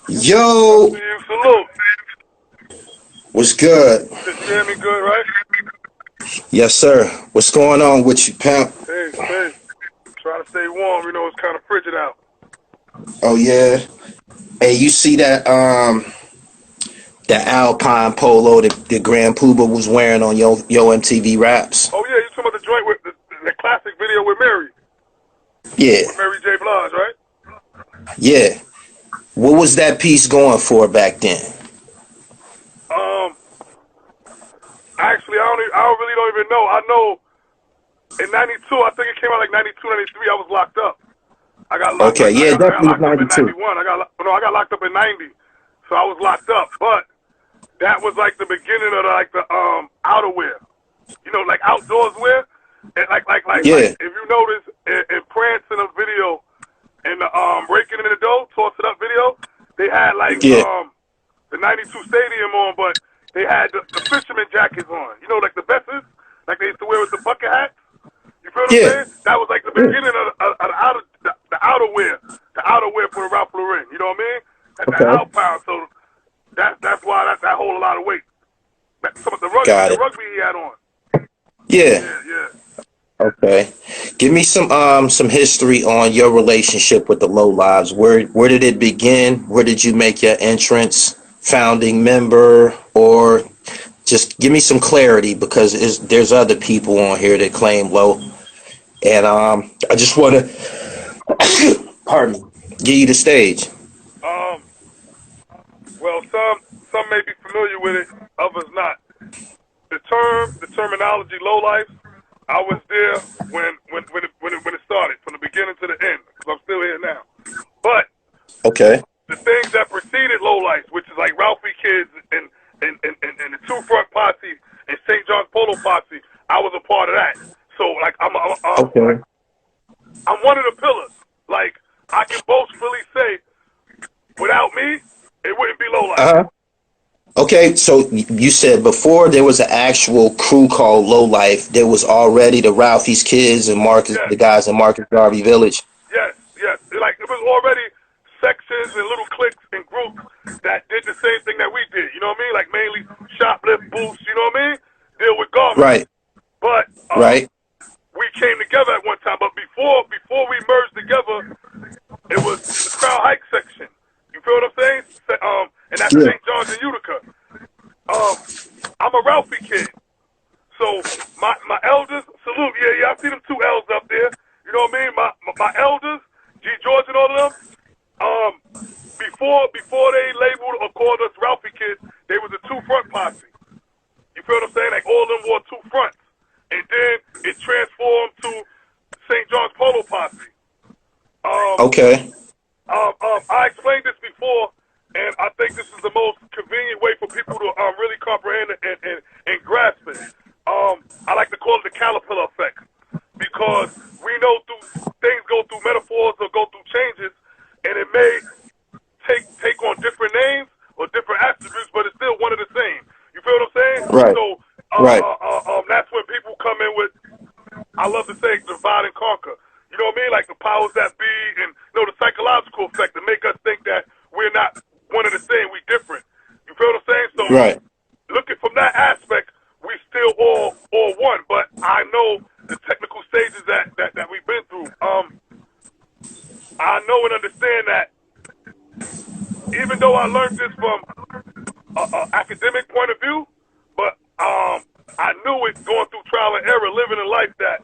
Yo, Salute. what's good? You hear me good, right? Yes, sir. What's going on with you, pimp? Hey. Trying to stay warm. You know, it's kind of frigid out. Oh yeah. Hey, you see that Alpine polo that Grand Pooba was wearing on Yo MTV Raps? Oh, yeah, you talking about the joint with the classic video with Mary. Yeah, With Mary J. Blige, right? yeah. What was that piece going for back then? Actually, I don't even know. I know in 92, I think it came out like 92, 93, I was locked up. I got locked Okay, up. yeah, I got definitely locked up in 92. 91. I got locked up in 90. So I was locked up. But that was like the beginning of the outerwear. You know, like outdoors wear. And like Yeah, if you notice in Prince in a video in the Breaking in the Dough, Toss It Up video, they had like yeah, the 92 stadium on, but they had the fisherman jackets on. You know, like the vests, like they used to wear with the bucket hats. You feel what I'm yeah. saying? That was like the beginning of the outerwear for the Ralph Lauren. You know what I mean? That Okay, outbound. So that's why that hold a lot of weight. Some of the got it. rugby he had on. Yeah. Yeah. Okay. Give me some history on your relationship with the LowLifes. Where did it begin? Where did you make your entrance? Founding member, or just give me some clarity, because there's other people on here that claim Low, and I just want to pardon me, give you the stage. Um. Well, some may be familiar with it, others not. The terminology, low life. I was there when it started, from the beginning to the end, because I'm still here now. But Okay. the things that preceded low life, which is like Ralphie Kids and the Two Front Posse and St. John's Polo Posse, I was a part of that. So like Okay. I'm one of the pillars. Like I can boastfully say, without me, it wouldn't be low life. Uh-huh. Okay, so you said before there was an actual crew called LowLife, there was already the Ralphie's Kids and Marcus, Yes. the guys in Marcus Garvey Village. Yes. Like it was already sections and little cliques and groups that did the same thing that we did. You know what I mean? Like mainly shoplift, booths. You know what I mean? Deal with garments. Right, But right. we came together at one time. But before we merged together, it was the Crown Heights section. You feel what I'm saying? And that's Yeah. St. John's and Utica. I'm a Ralphie kid. So my elders, salute. Yeah. I see them two L's up there. You know what I mean? My elders, G. George and all of them. Before they labeled or called us Ralphie kids, they was a two front posse. You feel what I'm saying? Like all of them wore two fronts, and then it transformed to St. John's Polo Posse. Okay. I explained this before, and I think this is the most convenient way for people to really comprehend it and grasp it. I like to call it the caterpillar effect, because we know things go through metaphors or go through changes, and it may take on different names or different attributes, but it's still one of the same. You feel what I'm saying? Right. So Right. that's when people come in with, I love to say, divide and conquer. You know what I mean? Like the powers that be, and the psychological effect to make us think that we're not one of the same, we different. You feel what I'm saying? So Right. looking from that aspect, we still all one. But I know the technical stages that we've been through. I know and understand that even though I learned this from an academic point of view, but I knew it going through trial and error, living a life that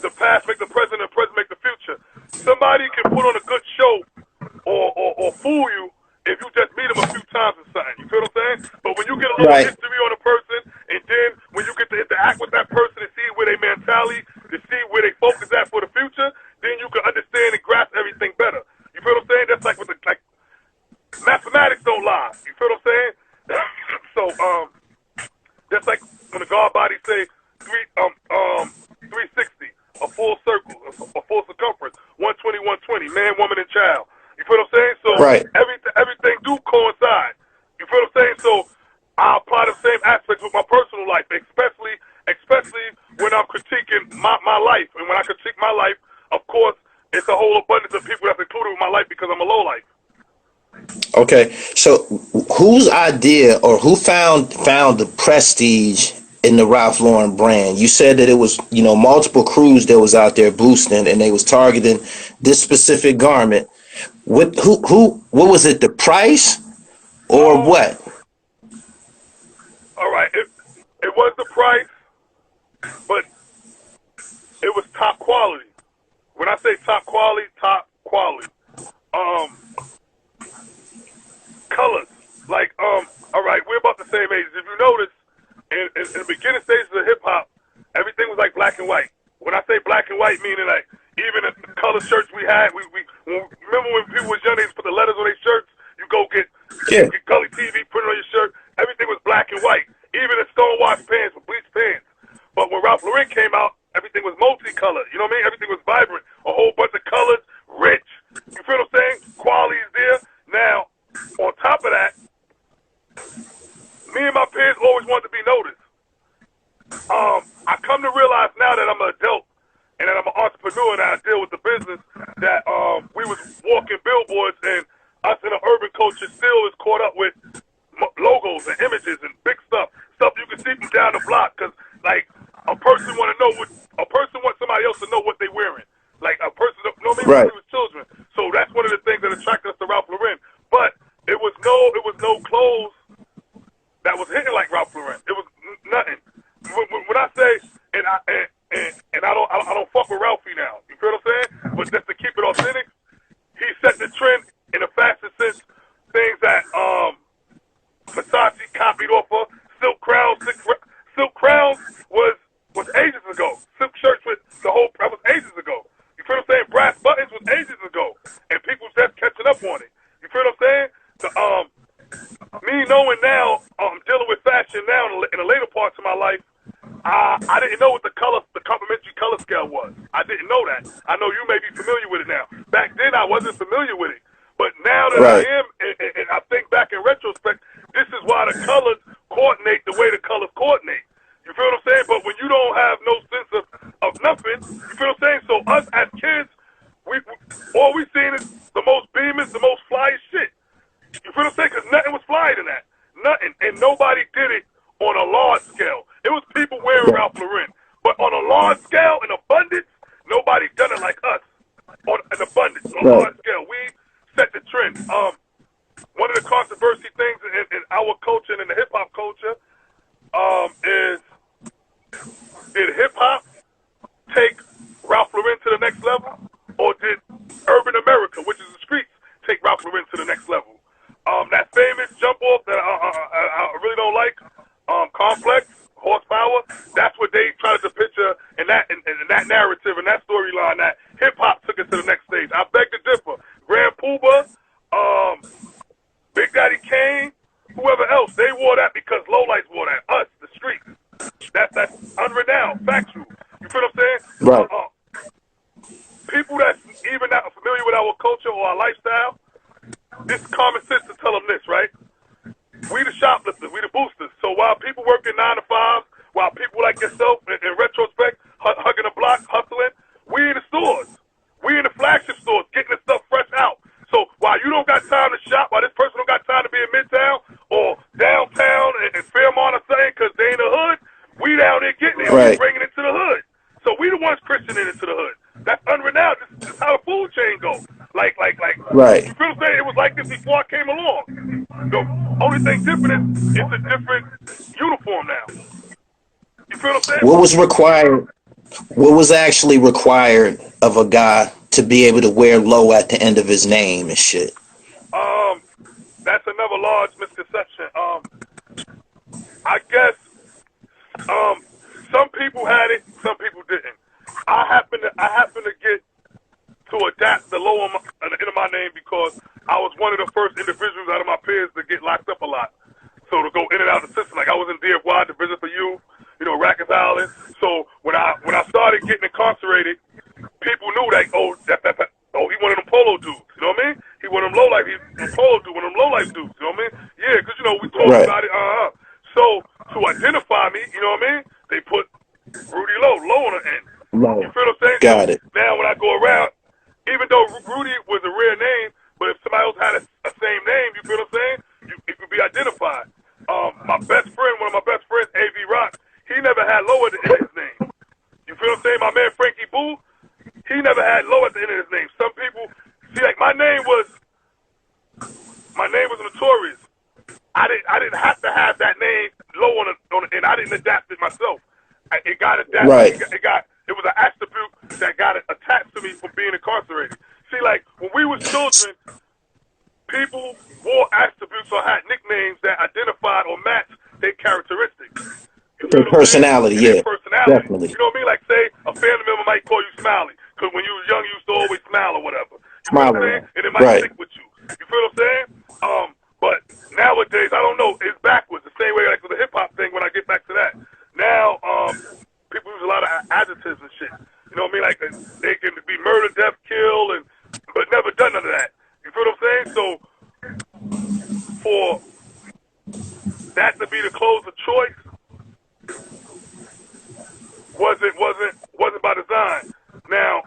the past make the present and the present make the future. Somebody can put on a good show or fool you if you just meet them a few times or something. You feel what I'm saying? But when you get a little Right. history on a person, and then when you get to interact with that person and see where they mentality, to see where they focus at for the future, then you can understand and grasp everything better. You feel what I'm saying? That's like with mathematics don't lie. You feel what I'm saying? So that's like when the God body say 360, a full circle, a full circumference, 120, 120, man, woman, and child. You feel what I'm saying? So Right. everything do coincide. You feel what I'm saying? So I apply the same aspects with my personal life, especially when I'm critiquing my life. And when I critique my life, of course, it's a whole abundance of people that's included in my life because I'm a low life. Okay, so whose idea or who found the prestige in the Ralph Lauren brand? You said that it was, multiple crews that was out there boosting, and they was targeting this specific garment. What was it? The price or Um, what? all right, it was the price, but it was top quality. When I say top quality, top quality. Um, colors. Like, all right, we're about the same age. If you notice, in the beginning stages of hip hop, everything was like black and white. When I say black and white, meaning like even the color shirts we had, remember when people was young, they used to put the letters on their shirts. You go get Gully TV printed on your shirt. Everything was black and white. Even the stonewashed pants with bleached pants. But when Ralph Lauren came out, everything was multicolored. You know what I mean? Everything was vibrant. A whole bunch of colors, rich. You feel what I'm saying? Quality is there. Now, on top of that, me and my peers always wanted to be noticed. I come to realize now that I'm an adult and that I'm an entrepreneur and I deal with the business that we was walking billboards and us in the urban culture still is caught up with logos and images and big stuff you can see from down the block because like a person wants somebody else to know what they're wearing. Like a person, maybe Right. we was children. So that's one of the things that attracted us to Ralph Lauren. But it was no clothes that was hitting like Ralph Lauren. It was nothing. When I say and I don't fuck with Ralphie now. You feel what I'm saying? But just to keep it authentic, he set the trend in a fashion sense. Things that Versace copied off of. Silk crowns was ages ago. Silk shirts with that was ages ago. You feel what I'm saying? Brass buttons was ages ago, and people just catching up on it. You feel what I'm saying? Me knowing now, dealing with fashion now in the later parts of my life, I didn't know what the complementary color scale was. I didn't know that. I know you may be familiar with it now. Back then, I wasn't familiar with it. But now that Right. I am, and I think back in retrospect, this is why the colors coordinate the way the colors coordinate. You feel what I'm saying? But when you don't have no sense of nothing, you feel what I'm saying? So us as kids, all we seen is the most beamers, the most flyest shit. You feel what I'm saying? Because nothing was flyer than that. Nothing. And nobody did it on a large scale. It was people wearing Ralph Lauren. But on a large scale, in abundance, nobody done it like us. In abundance, on a large scale. We set the trend. One of the controversy things in our culture and in the hip-hop culture is, did hip-hop take Ralph Lauren to the next level? Or did urban America, which is the streets, take Ralph Lauren to the next level? That famous jump off that I really don't like, Complex, Horsepower, that's what they try to depict in that narrative and that storyline that hip-hop took it to the next stage. I beg to differ. Grand Puba, Big Daddy Kane, whoever else, they wore that because LowLifes wore that. Us, the streets. That's unrenowned, factual. You feel what I'm saying? Right. People that's even not familiar with our culture or our lifestyle, this common sense to tell them this, right? We the shoplifters, we the boosters. So while people working 9 to 5, while people like yourself, in retrospect, hugging the block, hustling, we in the stores. We in the flagship stores, getting the stuff fresh out. So while you don't got time to shop, while this person don't got time to be in Midtown or downtown in Fairmont or something because they in the hood, we down there getting it, Right. we bringing it to the hood. So we the ones christening it to the hood. That's unrenowned. This is how the food chain goes. Like. Right. You feel what I'm saying? It was like this before I came along. The only thing different is it's a different uniform now. You feel what I'm saying? What was required? What was actually required of a guy to be able to wear low at the end of his name and shit? That's another large misconception. I guess some people had it, some people didn't. I happen to get to adapt the low into my name because I was one of the first individuals out of my peers to get locked up a lot. So to go in and out of the system, like I was in DFY, Division for Youth, Rikers Island. So when I started getting incarcerated, people knew that he one of them Polo dudes. You know what I mean? He one of them LowLife. He Polo dude, one of them LowLife dudes. You know what I mean? Yeah, because we talked Right. about it. So to identify me, you know what I mean? They put Rudy Low on the end. Low. You feel what I'm saying? Got it. Now when I go around, even though Rudy was a rare name, but if somebody else had a same name, name, you feel what I'm saying? It could be identified. My best friend, one of my best friends, A.V. Rock, he never had Low at the end of his name. You feel what I'm saying? My man Frankie Boo, he never had Low at the end of his name. Some people, see, like my name was Notorious. I didn't have to have that name Low on it, and I didn't adapt it myself. It got adapted. Right. It was an attribute that got attached to me from being incarcerated. See, like when we was children, people wore attributes or had nicknames that identified or matched their characteristics. Their personality, yeah. Personality. Definitely. You know what I mean? Like, say, a family member might call you Smiley, because when you was young, you used to always smile or whatever. You know what I'm saying? And it might stick with you. You feel what I'm saying? But nowadays, I don't know, it's backwards. The same way, like, with the hip-hop thing, when I get back to that. Now, people use a lot of adjectives and shit. You know what I mean? Like, they can be murder, death, kill, but never done none of that. You feel what I'm saying? So, for that to be the clothes of choice, wasn't by design. Now,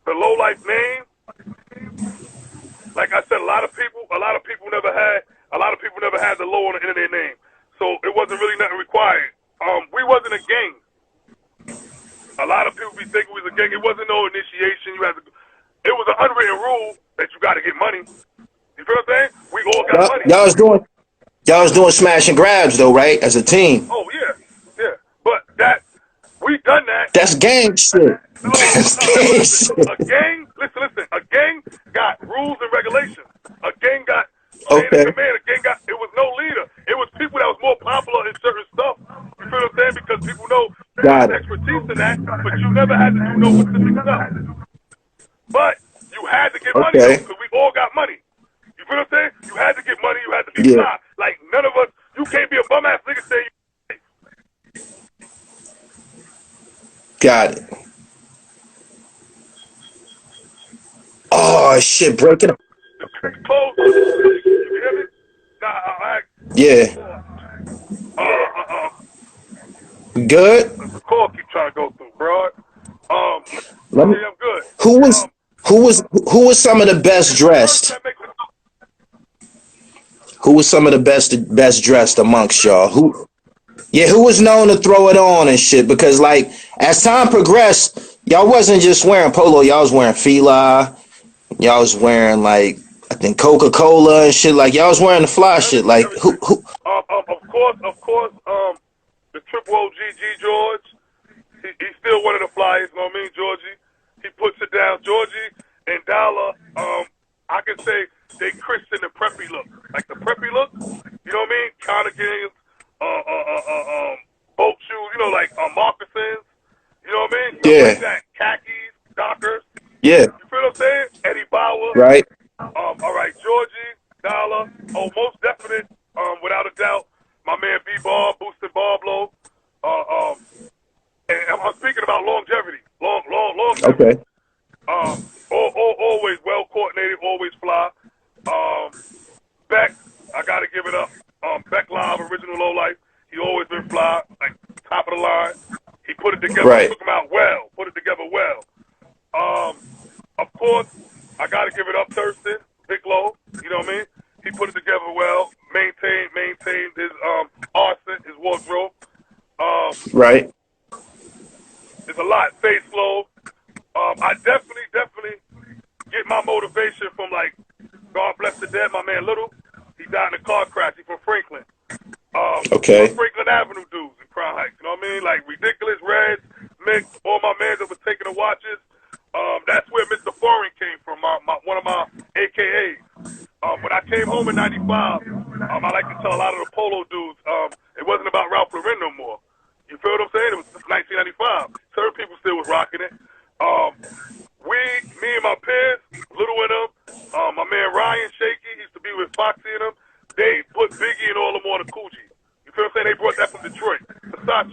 the LowLife name, like I said, a lot of people never had the low on the end of their name. So it wasn't really nothing required. We wasn't a gang. A lot of people be thinking we was a gang. It wasn't no initiation. It was an unwritten rule that you got to get money. You feel what I'm saying? We all got money. Y'all was doing smash and grabs though, right? As a team. Oh yeah. But we done that. That's gang shit. Listen. A gang got rules and regulations. A gang got okay. Command. A gang got. It was no leader. It was people that was more popular in certain stuff. You feel what I'm saying? Because people know there's expertise in that, but you never had to do no specific stuff. But you had to get money because we all got money. You feel what I'm saying? You had to get money. You had to be fly. Like none of us. You can't be a bum ass nigga saying. Got it. Oh shit, breaking up. Yeah. Good. The call keep trying to go through, bro. I'm good. Who was some of the best dressed? Who was some of the best dressed amongst y'all? Who was known to throw it on and shit? Because like as time progressed, y'all wasn't just wearing polo, y'all was wearing Fila, y'all was wearing like I think Coca-Cola and shit. Like y'all was wearing the fly shit. Like who? Of course. The triple OG G George. He's still one of the flyers. You know what I mean, Georgie. He puts it down. Georgie and Dollar. I can say they Christian the preppy look, like the preppy look. You know what I mean? Cardigans, boat shoes. You know, like moccasins. You know what I mean? Yeah. Like that. Khakis, Dockers. Yeah. You feel what I'm saying? Eddie Bauer. Right. All right, Georgie, Dollar. Oh, most definite. Without a doubt, my man B-Bob, boostin Boblo. And I'm speaking about longevity. Longevity. Okay. Always well coordinated, always fly. Beck, I gotta give it up. Beck Live, original LowLife. He always been fly, like top of the line. He put it together, took him out well, put it together well. Of course, I gotta give it up, Thurston, Big Low. You know what I mean? He put it together well. Maintained his arson, his wardrobe. Right. There's a lot. Face flow. I definitely get my motivation from like God bless the dead, my man Little. He died in a car crash. He's from Franklin. Franklin Avenue dudes in Crown Heights. You know what I mean? Like Ridiculous, Reds, Mick, all my mans that was taking the watches. That's where Mr. Foreign came from, one of my AKAs. When I came home in 95, I like to tell a lot of the Polo dudes, it wasn't about Ralph Lauren no more. You feel what I'm saying? It was 1995. Certain people still was rocking it. Me and my peers, Little in them, my man Ryan Shaky, used to be with Foxy and them, they put Biggie and all them on the Coogee. You feel what I'm saying? They brought that from Detroit. Versace.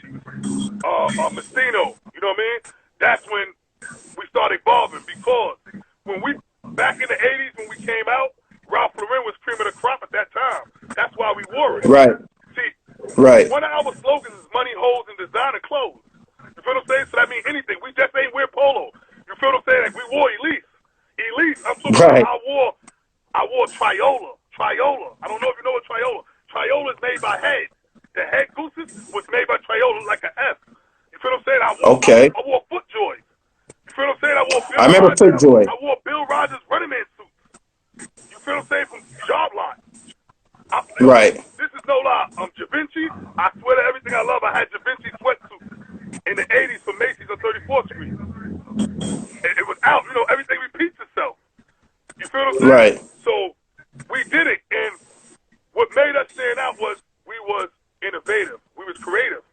Mastino, you know what I mean? That's when we started evolving because when back in the 80s when we came out, Ralph Lauren was cream of the crop at that time. That's why we wore it. Right. See, one of our slogans is money, hoes, and designer clothes. You feel what I'm saying? So that means anything. We just ain't wear polo. You feel what I'm saying? Like we wore Elise. I'm talking about I wore Triola. Triola. I don't know if you know what Triola. Triola is made by Head. The Head Gooses was made by Triola, like an F. You feel what I'm saying? Okay. I wore FootJoys. You feel what I'm saying? I remember FootJoy. I wore Bill Rogers Running Man suits. You feel what I'm saying? From Job Lot. Right. This is no lie. Javinci, I swear to everything I love, I had Javinci sweatsuits in the 80s for Macy's on 34th Street. It was out. You know, everything repeats itself. You feel what I'm saying? Right. So we did it, and what made us stand out was we was innovative. We was creative.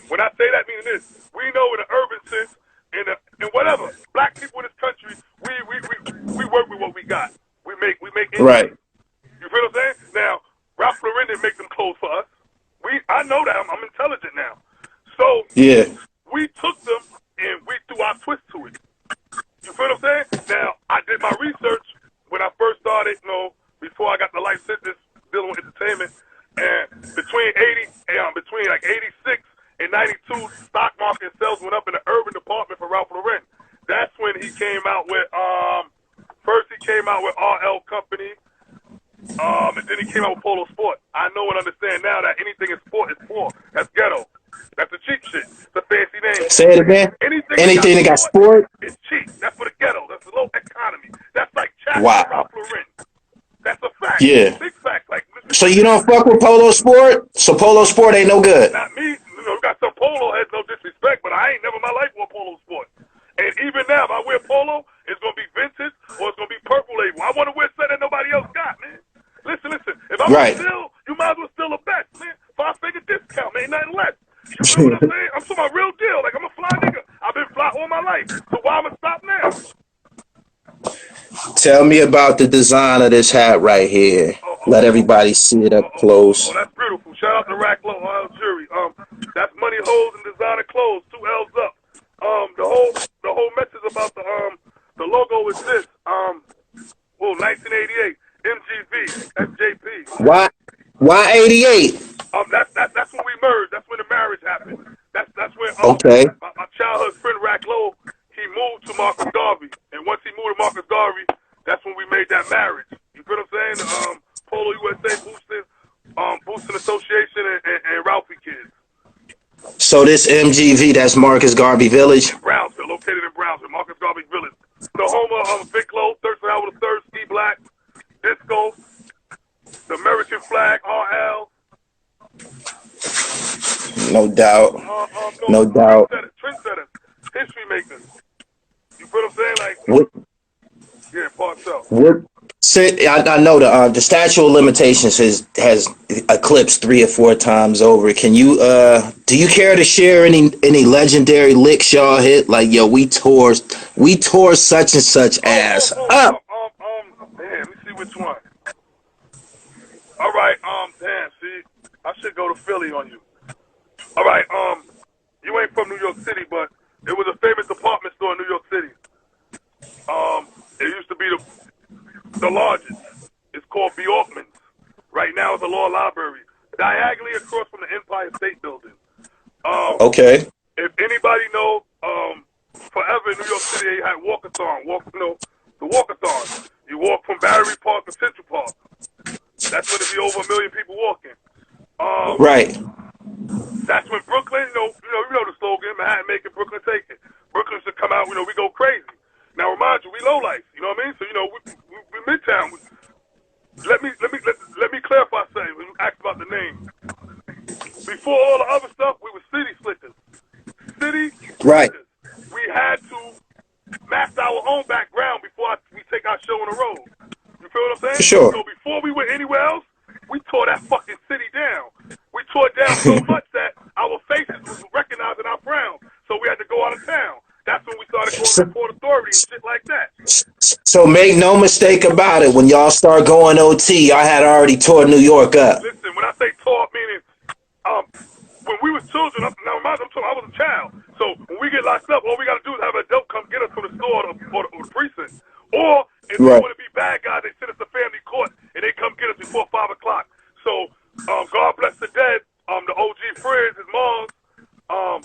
When I say that, meaning this, we know in the urban sense, in whatever, black people in this country, we work with what we got. We make Right. You feel what I'm saying? Now, Ralph Lauren didn't make them clothes for us. I know that. I'm intelligent now. So Yeah. we took them and we threw our twist to it. You feel what I'm saying? Now, I did my research when I first started, you know, before I got the life sentence dealing with entertainment. And between 86 and 92, stock market sales went up in the urban department for Ralph Lauren. That's when he came out with, first he came out with RL Company, and then he came out with Polo Sport. I know and understand now that anything in sport is poor. That's ghetto. That's the cheap shit. It's a fancy name. Say it again. Anything that got sport? It's cheap. That's for the ghetto. That's the low economy. That's like Chapman Wow. Ralph Lauren. That's a fact. Yeah. Big fact. Like, So you don't fuck with Polo Sport? So Polo Sport ain't no good? not me. You know, we got some Polo heads, no disrespect, but I ain't never in my life wore Polo Sport. And even now, if I wear Polo, it's going to be vintage or it's going to be purple label. I want to wear something that nobody else got, man. Listen. If I'm Right. still, you might as well steal the best, man. 5-figure discount, man. Ain't nothing less. You feel what I'm saying? I'm talking about real deal. Like, I'm a fly nigga. I've been fly all my life. So why am I stop now? Tell me about the design of this hat right here. Let everybody see it up close. Oh, that's beautiful. Shout out to Rack Low Oil Jury. That's Money Holes and Designer Clothes. 2 L's up. The whole message about the logo is this. 1988 MGV SJP. Why 88? That's when we merged. That's when the marriage happened. That's when Okay. my childhood friend Rack Low, he moved to Marcus Garvey, and once he moved to Marcus Garvey, that's when we made that marriage. You feel what I'm saying? Polo USA boostin Association and Ralphie Kids. So this MGV, that's Marcus Garvey Village? Brownsville, located in Brownsville, Marcus Garvey Village. The home of Vic Low, Thurston Howard III, Ski Black, Disco, the American flag, RL. No doubt. No doubt. Trendsetters, history makers. You feel what I'm saying? Like, What? yeah, part so. What? I know the statute of limitations has eclipsed 3 or 4 times over. Can you do you care to share any legendary licks y'all hit? Like, yo, we tore such and such ass up. Damn, let me see which one. All right, damn, see, I should go to Philly on you. All right, you ain't from New York City, but it was a famous department store in New York City. It used to be the largest. It's called Bjorkman's. Right now it's a law library, diagonally across from the Empire State Building. Okay. If anybody know, forever in New York City they had walkathon. The walkathon. You walk from Battery Park to Central Park. That's when it'd be over 1 million people walking. Right. That's when Brooklyn, you know the slogan, Manhattan make it, Brooklyn take it. Brooklyn should come out, we go crazy. Now remind you, we LowLifes, you know what I mean? So, we Midtown. Let me clarify something when you asked about the name. Before all the other stuff, we were city slickers. Right. We had to master our own background before we take our show on the road. You feel what I'm saying? For sure. So before we went anywhere else, we tore that fucking city down. We tore it down so much that our faces was recognizing our frowns. So we had to go out of town. That's when we started going to Port Authority and shit like that. So make no mistake about it. When y'all start going OT, y'all had already tore New York up. Listen, when I say tore, meaning when we was children, I was a child. So when we get locked up, all we got to do is have an adult come get us from the store or the precinct. Or if we want to be bad guys, they send us to family court and they come get us before 5 o'clock. So God bless the dead, the OG Frizz, his mom,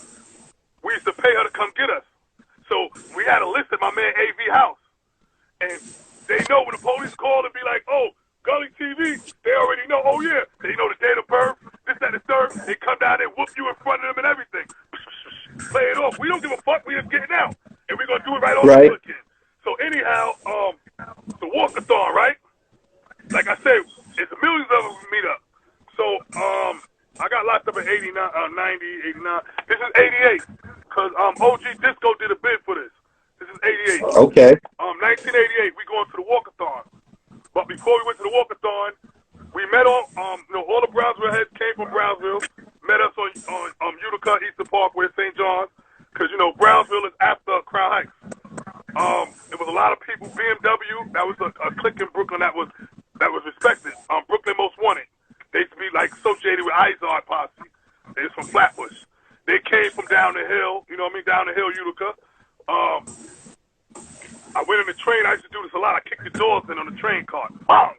we used to pay her to come get us. So we had a list at my man AV house. And they know when the police call and be like, oh, Gully TV, they already know, oh yeah, they know the date of birth, this, that, and the third. They come down there, whoop you in front of them and everything. Play it off. We don't give a fuck. We just getting out. And we're going to do it right over again. So anyhow, the walkathon, right? Like I said, it's millions of us meet up. So I got locked up in 89, 90, 89. This is 88 because OG Disco did a bid for this. This is 88. Okay. 1988, we going to the walkathon. But before we went to the walkathon, we met on, all the Brownsville heads came from Brownsville, met us on Utica, Eastern Parkway, St. John's, because, Brownsville is after Crown Heights. There was a lot of people, BMW, that was a clique in Brooklyn that was respected. Brooklyn Most Wanted. They used to be, associated with Izard Posse. They was from Flatbush. They came from down the hill, down the hill, Utica. I went in the train. I used to do this a lot. I kicked the doors in on the train car. Bang!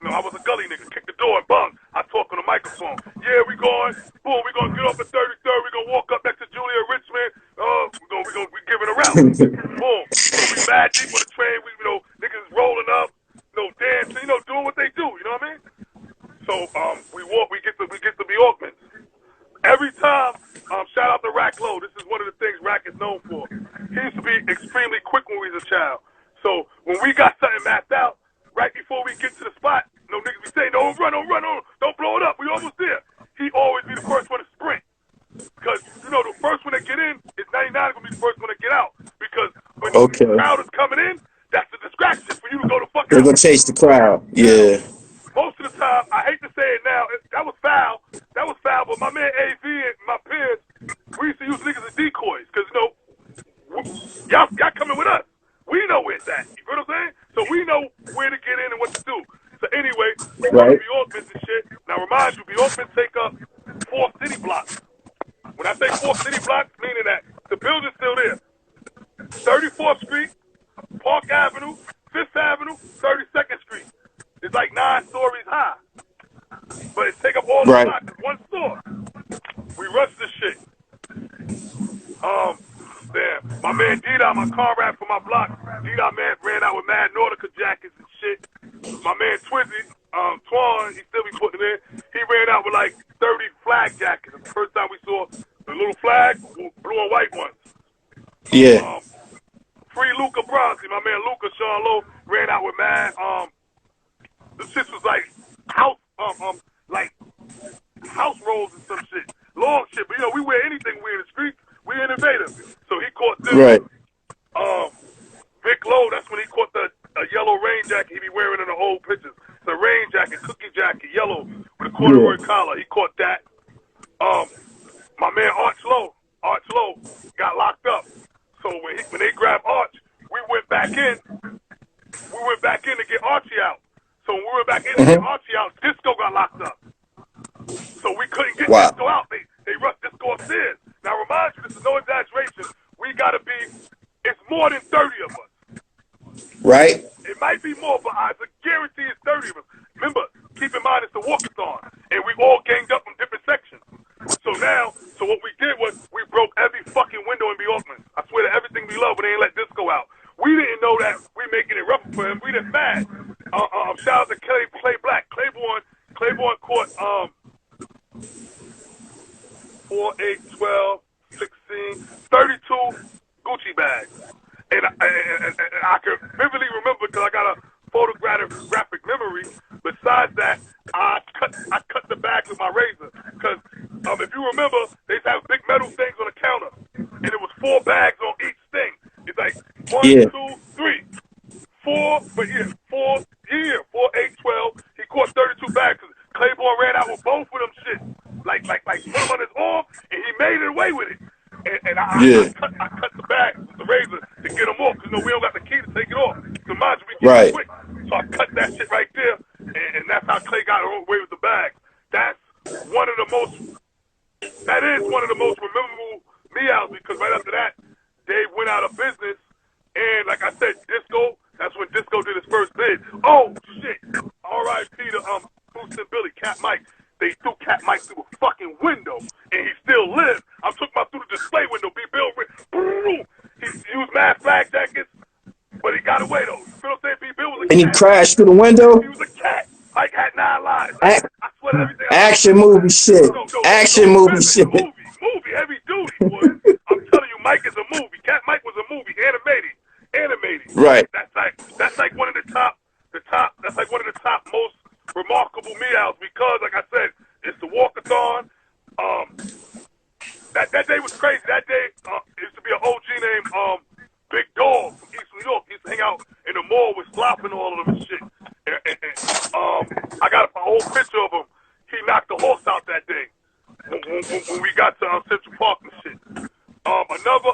I was a gully nigga. Kick the door and bang. I talk on the microphone. Yeah, we going. Boom, we going to get off at 33rd. We going to walk up next to Julia Richmond. We giving a route. Boom. So we mad deep on the train. We, niggas rolling up, dancing, doing what they do. You know what I mean? So we walk. We get to be Orkman. Every time, shout out to Rack Low. This is one of the things Rack is known for. He used to be extremely quick when we was a child. So when we got something mapped out, right before we get to the spot, niggas be saying, don't run, don't blow it up. We almost there. He always be the first one to sprint. Because, the first one to get in is 99 going to be the first one to get out. Because when the crowd is coming in, that's the distraction for you to go to fucking. They're going to chase the crowd. Yeah. Most of the time, I hate to say it now, that was foul. But my man AV and my peers, we used to use niggas as decoys. Because, y'all coming with us. We know where it's at. You know what I'm saying? So we know where to get in and what to do. So anyway, we go to Bjorkman's and shit. Now remind you, Bjorkman take up 4 city blocks. When I say 4 city blocks, meaning that the building's still there. 34th Street, Park Avenue, 5th Avenue, 32nd Street. It's like 9 stories high. But it take up all the blocks. It's one store. We rush this shit. Damn. My man D-Dot, my comrade from my block, D-Dot man ran out with mad Nautica jackets and shit. My man Twizzy, Twan, he still be putting it in. He ran out with like 30 flag jackets. The first time we saw the little flag, blue and white ones. Yeah. Free Luca Bronzy, my man Luca, Sean Lowe, ran out with mad, the shit was like house rolls and some shit. Long shit, but we wear anything we in the streets. We innovative. So he caught this. Right. Vic Lowe, that's when he caught the yellow rain jacket he be wearing in the old pictures. The rain jacket, cookie jacket, yellow with a corduroy collar. He caught that. My man Arch Lowe got locked up. So when they grabbed Arch, we went back in. To get Archie out. So when we were back in to get Archie out, Disco got locked up. So we couldn't get Disco out. They rushed Disco upstairs. Now remind you, this is no exaggeration. We gotta be. It's more than 30 of us. Right. It might be more, but I guarantee it's 30 of us. Remember, keep in mind it's the walkathon, and we all ganged up from different sections. So what we did was we broke every fucking window in Bjorkman. I swear to everything we love, but they ain't let Disco out. We didn't know that we making it rough for him. We just mad. Shout out to Clay Black. Claiborne caught 4, 8, 12, 16, 32 Gucci bags. And I can vividly remember because I got a photographic memory. Besides that, I cut the bags with my razor. Because if you remember, they used to have big metal things on the counter. And it was 4 bags on each thing. It's like 1, 2, 3, 4, but 4, 8, 12. He caught 32 bags. Claiborne ran out with both of them shit. Like put him on his arm, and he made it away with it. And I cut the bag with the razor to get him off, because we don't got the key to take it off. So mind you, we get it quick. So I cut that shit right there, and that's how Clay got away with the bag. That is one of the most memorable meals, because right after that, they went out of business, and like I said, Disco, that's when Disco did his first bid. Oh, shit. R.I.P. to Boostin Billy, Cat Mike. They threw Cat Mike through a fucking window, and he still lived. I took him out through the display window, he used mad flag jackets, but he got away, though. You feel what I'm saying? B. Bill was a cat. And he crashed through the window? He was a cat. Mike had 9 lives. I swear everything. Action movie shit. Action movie shit. Movie, heavy duty, boy. I'm telling you, Mike is a movie. Cat Mike was a movie, animated. Right. That's like one of the top. That's like one of the top most remarkable meows because, like I said, it's the walkathon. That day was crazy. That day, used to be an OG named Big Dog from East New York. He used to hang out in the mall with Slop and all of them and shit. I got a whole picture of him. He knocked the horse out that day when we got to Central Park and shit. Another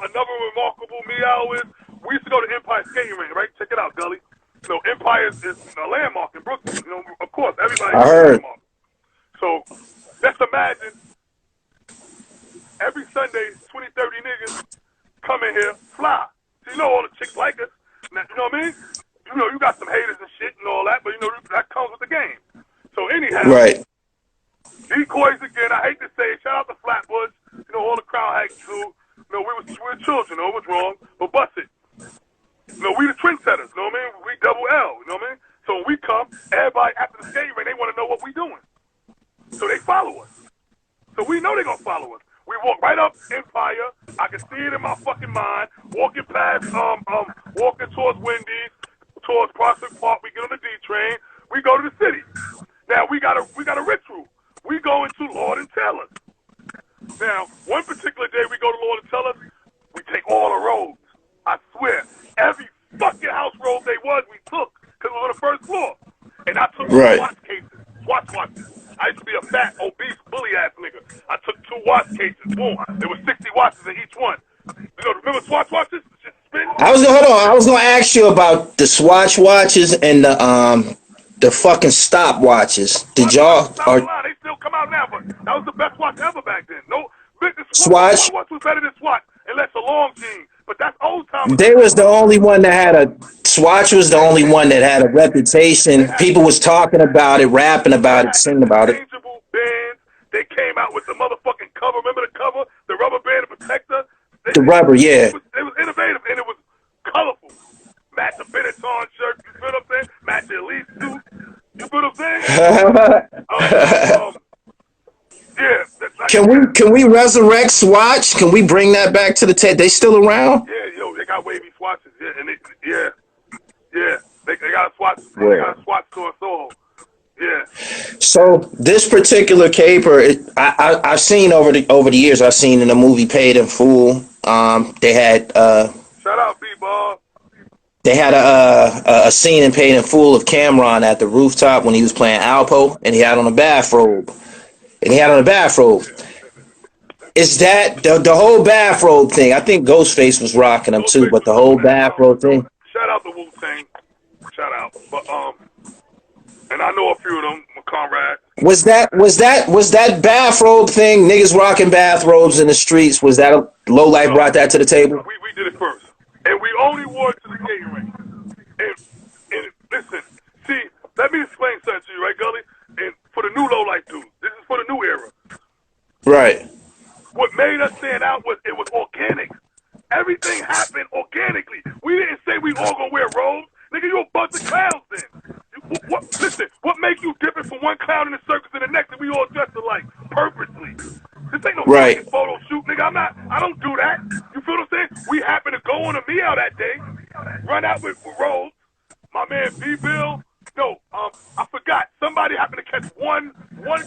remarkable meow is we used to go to Empire Skating Ring, right? Check it out, Gully. So Empire is a landmark in Brooklyn. You know, of course, everybody knows a landmark. So let's imagine every Sunday, 20, 30 niggas come in here, fly. So you know all the chicks like us. Now, you know what I mean? You know, you got some haters and shit and all that, but you know, that comes with the game. So anyhow, right. Decoys again, I hate to say it, shout out to Flatwoods, you know, all the crowd hacks too. You know, we were children, you know, it was wrong, but bust it. You know, we the trendsetters, you know what I mean? We double L, you know what I mean? So when we come, everybody after the skating ring, they want to know what we doing. So they follow us. So we know they're going to follow us. We walk right up Empire. I can see it in my fucking mind. Walking past, walking towards Wendy's, towards Prospect Park. We get on the D train. We go to the city. Now we got a ritual. We go into Lord and Taylor's. Now, one particular day we go to Lord and Taylor's. We take all the roads. I swear, every fucking house road they was, we took because we were on the first floor. And I took watch cases, watches. I used to be a fat, obese, bully ass nigga. I took 2 watch cases. Boom. There was 60 watches in each one. You know, remember Swatch watches? Shit spin? I was gonna ask you about the Swatch watches and the fucking stop watches. Did y'all? They still come out now, but that was the best watch ever back then. No, Swatch watch was better than Swatch, unless a long jean. But that's old time. They was the only one that had a Swatch was the only one that had a reputation. People was talking about it, rapping about it, singing about it. Changeable bands. They came out with the motherfucking cover. Remember the cover? The rubber band protector. The rubber, yeah. It was innovative and it was colorful. Match a Benetton shirt. You feel what I'm saying? Match the Elite suit. You feel what I'm saying? Yeah. Can we resurrect Swatch? Can we bring that back to the tape? They still around? Yeah, yo, they got wavy swatches. Yeah, and they got a swatch. Yeah. They got a swatch store in Soho. Yeah. So this particular caper, I've seen over the years. I've seen in the movie Paid in Full. They had shout out B-Ball. They had a scene in Paid in Full of Cameron at the rooftop when he was playing Alpo, and he had on a bathrobe. Is that the whole bathrobe thing? I think Ghostface was rocking them too, but the whole bathrobe thing. Shout out to Wu-Tang. Shout out. But and I know a few of them, my comrades. Was that bathrobe thing? Niggas rocking bathrobes in the streets. Was that LowLife brought that to the table? We did it first, and we only wore it to the skating ring. And listen, see, let me explain something to you, right, Gully? And for the new LowLife dudes, this is for the new era. Right. What made us stand out was it was organic. Everything happened organically. We didn't say we all gonna wear robes. Nigga, you a bunch of clowns then. Listen, what make you different from one clown in the circus and the next and we all dressed alike? Purposely. This ain't no fucking photo shoot, nigga. I don't do that. You feel what I'm saying? We happened to go on a meow that day, run out with robes. My man B-Bill, I forgot. Somebody happened to catch one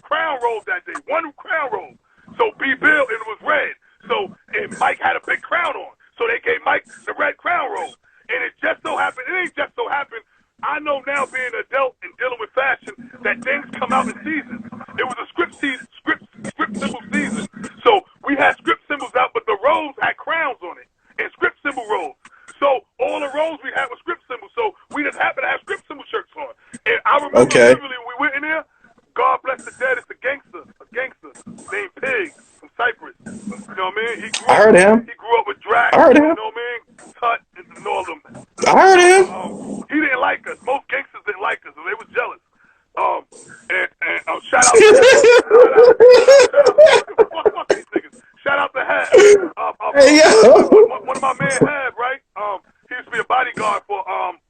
crown robe that day. One crown robe. So B-Bill, and it was red. So, and Mike had a big crown on. So they gave Mike the red crown robe. And it just so happened, it ain't just so happened, I know now being an adult and dealing with fashion that things come out in seasons. It was a script symbol season. So we had script symbols out, but the robes had crowns on it and script symbol robes. So all the robes we had were script symbols. So we just happened to have script symbol shirts on. And I remember literally we went in there, God bless the dead, it's a gangster named Pig from Cyprus. You know what I mean? I heard him. He grew up with drag. I heard him. You know what I mean? Tut and all of them. I heard him. He didn't like us. Most gangsters didn't like us, and they was jealous. Shout out fuck these niggas. Shout out to Hab. Hey, yo. One of my men, Hab, right? He used to be a bodyguard for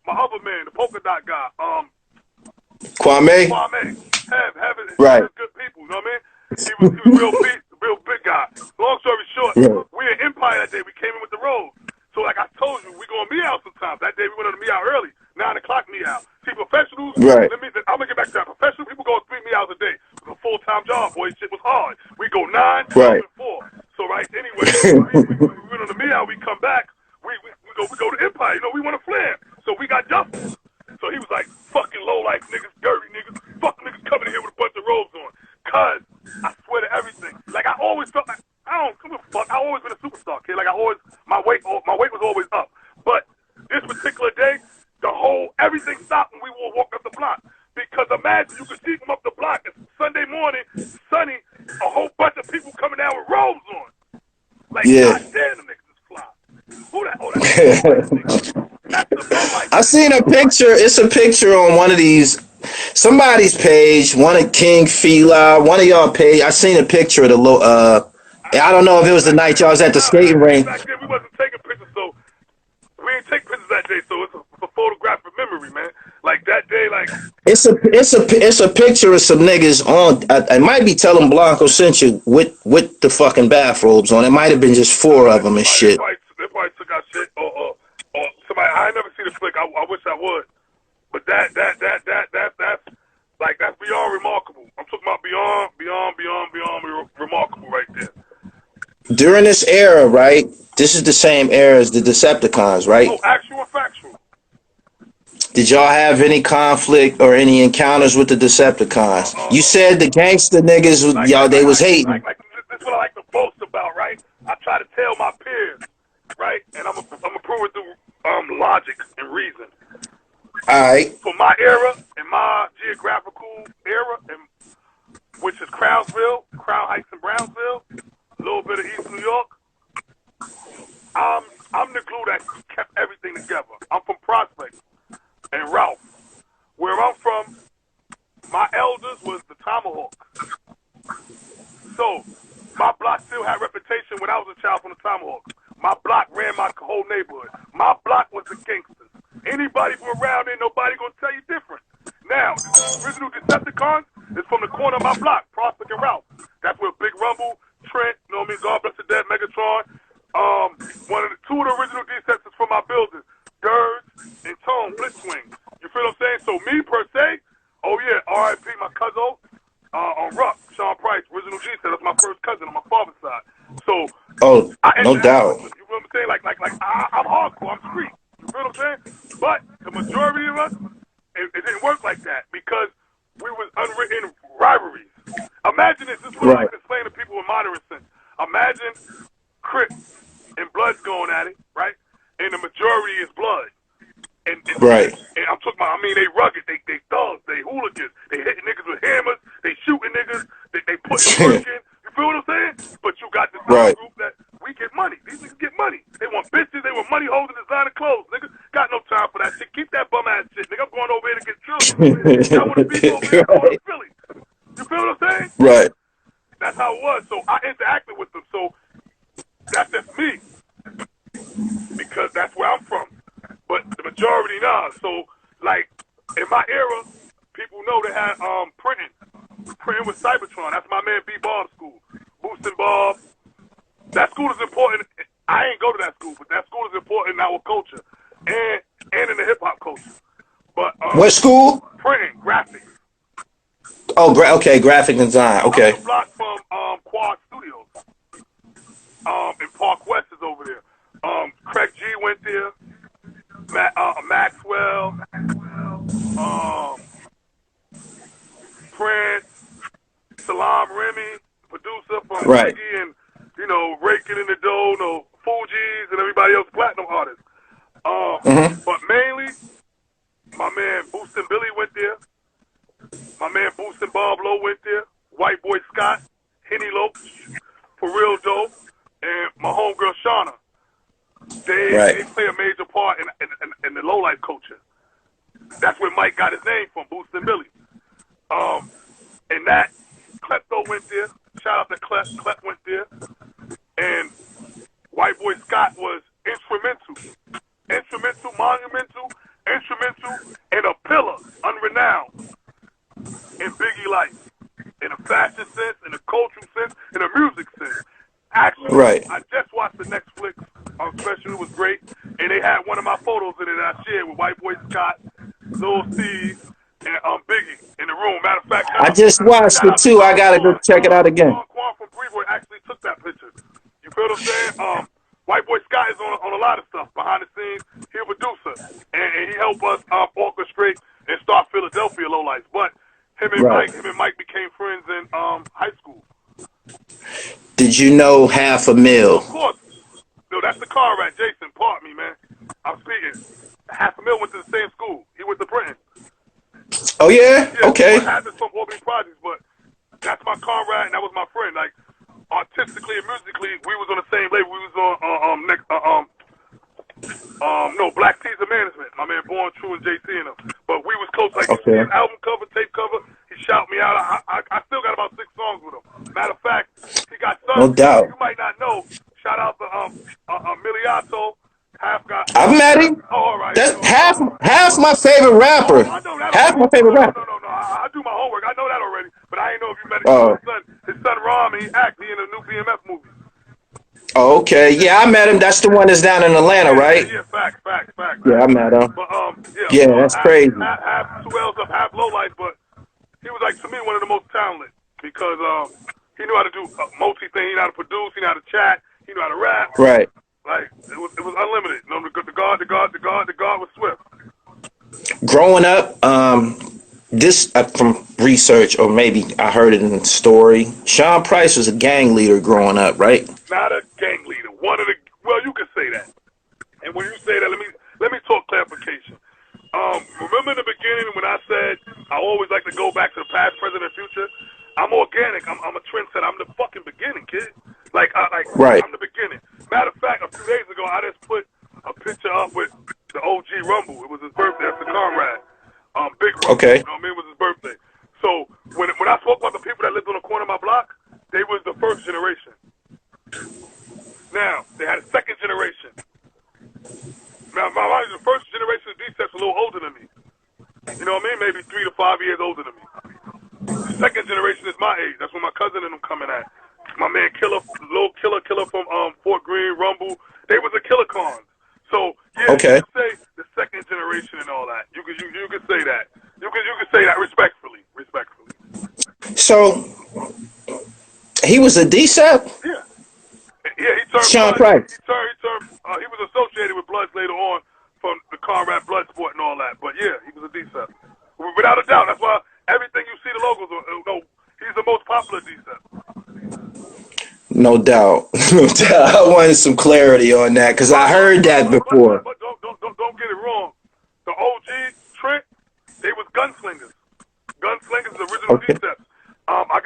my other man, the polka dot guy. Kwame. He was real big guy. Long story short, Yeah. we in Empire that day. We came in with the rolls. So like I told you, we going meow sometimes. That day we went on the meow early, 9 o'clock meow. See, professionals. Right. I'm gonna get back to that. Professional people go 3 meows a day. It was a full-time job, boy. Shit was hard. We go 9, 12, Right. and 4. So right anyway, we went on the meow. We come back. We go to Empire. You know, we want to flare. So we got justice. So he was like, fucking low-life niggas, dirty niggas, fuck niggas coming in here with a bunch of robes on. Cause I swear to everything. Like I always felt like I don't give a fuck. I always been a superstar, kid. Like I always my weight was always up. But this particular day, everything stopped when we were walking up the block. Because imagine you could see from up the block. It's Sunday morning, sunny, a whole bunch of people coming down with robes on. Like, yeah. God damn, them niggas is fly. Who that? Oh, that's the low-life. I seen a picture. It's a picture on one of these, somebody's page, one of King Fila, one of y'all page. I seen a picture of the low. I don't know if it was the night y'all was at the skating rink. Back then we wasn't taking pictures, so we didn't take pictures that day. So it's a photographic memory, man. Like that day, like It's a picture of some niggas on. I might be telling Blanco sent you with the fucking bathrobes on. It might have been just 4 of them and shit. They probably took our shit or somebody. I ain't never seen the flick. I wish I would, but that's beyond remarkable. I'm talking about beyond remarkable right there. During this era, right? This is the same era as the Decepticons, right? Oh, actual or factual? Did y'all have any conflict or any encounters with the Decepticons? You said the gangster niggas, they was hating. Like this is what I like to boast about, right? I try to tell my peers, right? And I'm gonna prove it through logic and reason. All right. For my era and my geographical era, which is Crownsville, Crown Heights and Brownsville, a little bit of East New York, I'm the glue that kept everything together. I'm from Prospect and Ralph. Where I'm from, my elders was the Tomahawk. So my block still had reputation when I was a child from the Tomahawk. My block ran my whole neighborhood. My block was the gangsters. Anybody from around there, nobody gonna tell you different. Now, the original Decepticons is from the corner of my block, Prospect and Ralph. That's where Big Rumble, Trent, you know what I mean, God bless the dead, Megatron. Two of the original Decepticons from my building, Dirge and Tone, Blitzwing. You feel what I'm saying? So me per se, oh yeah, R.I.P. my cousin on Ruck, Sean Price, original G set. That's my first cousin on my father's side. So no doubt. You feel what I'm saying? Like I'm hardcore, I'm street. You feel what I'm saying? But the majority of us, it didn't work like that because we was unwritten rivalries. Imagine this. This is what I like to explain to people with moderate sense. Imagine Crips and Bloods going at it, right? And the majority is Blood. And I'm talking about, they rugged, they thugs, they hooligans, they hitting niggas with hammers, they shooting niggas, they putting work in. You feel what I'm saying? But you got this other group that we get money. These niggas get money. They want bitches, they want money holding designer clothes, nigga. Got no time for that shit. Keep that bum ass shit, nigga. I'm going over here to get children. I want to be over here going to Philly. You feel what I'm saying? Right. That's how it was. So I interacted with them. So that's just me. Because that's where I'm from. But the majority nah. So like in my era, people know they had printing. Printing with Cybertron. That's my man B Bob's school. Boostin Bob. That school is important. I ain't go to that school, but that school is important in our culture and in the hip hop culture. But what school? Printing, graphics. Oh, okay, graphic design. Okay. I'm a block from Quad Studios. And Park West is over there. Craig G went there. Maxwell. Prince. Salam Remy, producer from Biggie and, Raking in the Dough, Fugees and everybody else, platinum artists. But mainly, my man Boostin Billy went there. My man Boostin Bob Low went there. White Boy Scott, Henny Lope, For Real Dope, and my homegirl Shauna. They play a major part in the low-life culture. That's where Mike got his name from, Boostin Billy. And that, Klepto went there. Shout out to Klep. Klep went there. And White Boy Scott was instrumental, monumental, and a pillar, unrenowned, in Biggie life. in a fashion sense, in a cultural sense, in a music sense. Actually, Right. I just watched the Netflix special. It was great, and they had one of my photos in it that I shared with White Boy Scott, Lil Steve, and Biggie in the room. Matter of fact, I just watched shout it out to too. I gotta go check it out again. Quan from Freeboy actually took that picture. You feel what I'm saying? White Boy Scott is on a lot of stuff behind the scenes. He's a producer, and he helped us orchestrate and start Philadelphia LowLifes. But him and Mike became friends in high school. Did you know $500,000? Of course. No, that's the car rat, Jason. Pardon me, man. I'm speaking. $500,000 went to the same school. He went to Princeton. Oh yeah? Okay. I had this from Albany Projects, but that's my car rat, and that was my friend. Like, artistically and musically, we was on the same label. We was on Black Teaser Management. My man Born True and JC and them. But we was close. Like, you see his album cover, tape cover. He shout me out. I still got about 6 songs with him. Matter of fact, he got sons. No doubt. You might not know. Shout out to Miliato. I've met him. Oh, all right. That's half my favorite rapper. I know that Half my favorite rapper. No. I do my homework. I know that already. But I ain't know if you met his son Rom. He in a new BMF movie. Oh, okay. Yeah, I met him. That's the one that's down in Atlanta, right? Yeah, facts. Yeah, I met him. But yeah, that's crazy. Half 2 L's up, half LowLife, but he was like, to me, one of the most talented because he knew how to do multi-thing. He knew how to produce. He knew how to chat. He knew how to rap. Right. Like it was unlimited. You know, the guard was swift. Growing up, this from research, or maybe I heard it in the story. Sean Price was a gang leader growing up, right? Not a gang leader. Well, you could say that. And when you say that, let me talk clarification. Remember in the beginning when I said I always like to go back to the past, present, and future? I'm organic. I'm a trendsetter. I'm the fucking beginning, kid. Right. I'm the beginning. Matter of fact, a few days ago, I just put a picture up with the OG Rumble. It was his birthday. That's the comrade. Big Rumble. Okay. You know what I mean? It was his birthday. So when I spoke about the people that lived on the corner of my block, they was the first generation. Now, they had a second generation. Now, the first generation of D-Steps a little older than me. You know what I mean? Maybe 3 to 5 years older than me. The second generation is my age. That's when my cousin and them coming at. My man Killer from Fort Greene, Rumble. They was the Killercons. So yeah, okay. You could say the second generation and all that. You could say that. You could say that respectfully. So he was a D-Sep? Yeah. Yeah, he turned Sean Blood. Price. He was associated with Bloods later on from the comrade blood sport and all that. But yeah, he was a D-Sep. Without a doubt. That's why everything you see the logos on, he's the most popular D-Sep. No doubt. I wanted some clarity on that because I heard that before. But don't get it wrong. The OG Trent, they was gunslingers. Gunslingers, the original D-Steps. I